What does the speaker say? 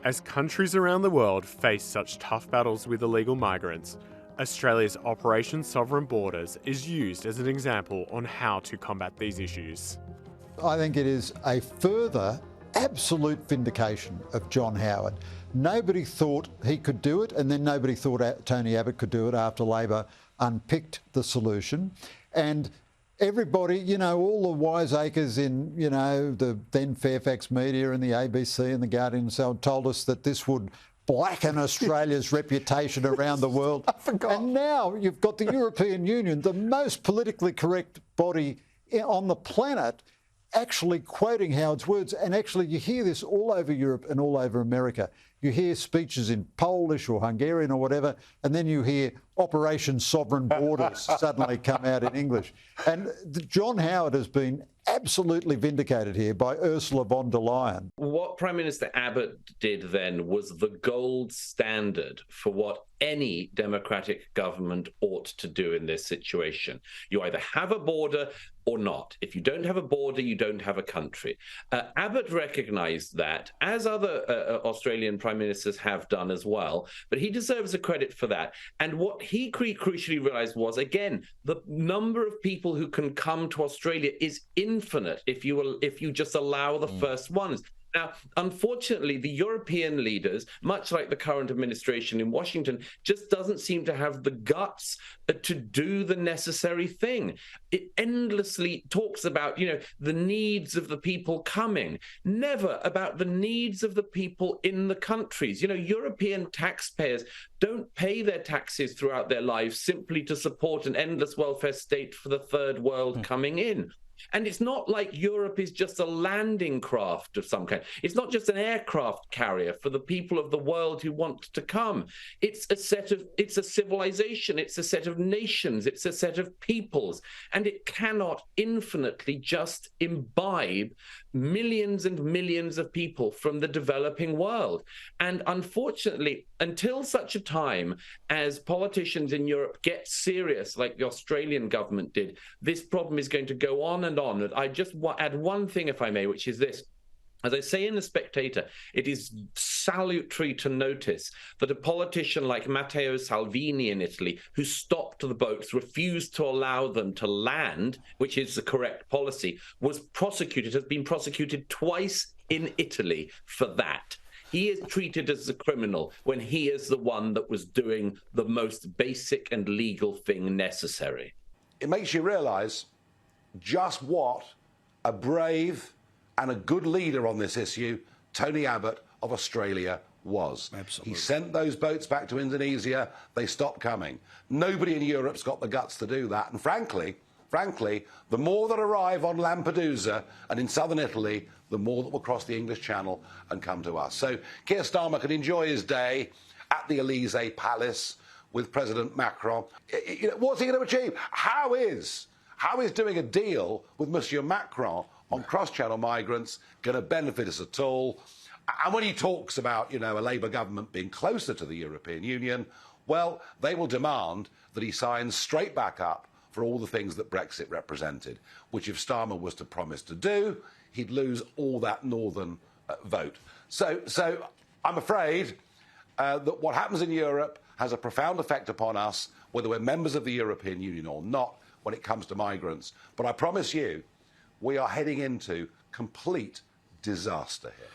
As countries around the world face such tough battles with illegal migrants, Australia's Operation Sovereign Borders is used as an example on how to combat these issues. I think it is a further absolute vindication of John Howard. Nobody thought he could do it, and then nobody thought Tony Abbott could do it after Labor unpicked the solution. And everybody, you know, all the wiseacres in, you know, the then Fairfax media and the ABC and the Guardian and so on told us that this would blacken Australia's reputation around the world. I forgot. And now you've got the European Union, the most politically correct body on the planet, actually quoting Howard's words. And actually you hear this all over Europe and all over America. You hear speeches in Polish or Hungarian or whatever, and then you hear Operation Sovereign Borders suddenly come out in English. And John Howard has been absolutely vindicated here by Ursula von der Leyen. What Prime Minister Abbott did then was the gold standard for what any democratic government ought to do in this situation. You either have a border or not. If you don't have a border, you don't have a country. Abbott recognised that, as other Australian prime ministers have done as well, but he deserves a credit for that. And what he crucially realised was, again, the number of people who can come to Australia is infinite if you just allow the first ones. Now, unfortunately, the European leaders, much like the current administration in Washington, just doesn't seem to have the guts to do the necessary thing. It endlessly talks about, you know, the needs of the people coming, never about the needs of the people in the countries. You know, European taxpayers don't pay their taxes throughout their lives simply to support an endless welfare state for the third world coming in. And it's not like Europe is just a landing craft of some kind. It's not just an aircraft carrier for the people of the world who want to come. It's a civilization, it's a set of nations, it's a set of peoples, and it cannot infinitely just imbibe millions and millions of people from the developing world. And unfortunately, until such a time as politicians in Europe get serious, like the Australian government did, this problem is going to go on and on. And I just add one thing, if I may, which is this. As I say in The Spectator, it is salutary to notice that a politician like Matteo Salvini in Italy, who stopped the boats, refused to allow them to land, which is the correct policy, has been prosecuted twice in Italy for that. He is treated as a criminal when he is the one that was doing the most basic and legal thing necessary. It makes you realise just what a brave and a good leader on this issue Tony Abbott of Australia was. Absolutely. He sent those boats back to Indonesia. They stopped coming. Nobody in Europe's got the guts to do that. And frankly, the more that arrive on Lampedusa and in southern Italy, the more that will cross the English Channel and come to us. So Keir Starmer can enjoy his day at the Elysee Palace with President Macron. What's he going to achieve? How is doing a deal with Monsieur Macron on cross-channel migrants going to benefit us at all? And when he talks about, you know, a Labour government being closer to the European Union, well, they will demand that he signs straight back up for all the things that Brexit represented, which if Starmer was to promise to do, he'd lose all that northern vote. So I'm afraid that what happens in Europe has a profound effect upon us, whether we're members of the European Union or not, when it comes to migrants. But I promise you, we are heading into complete disaster here.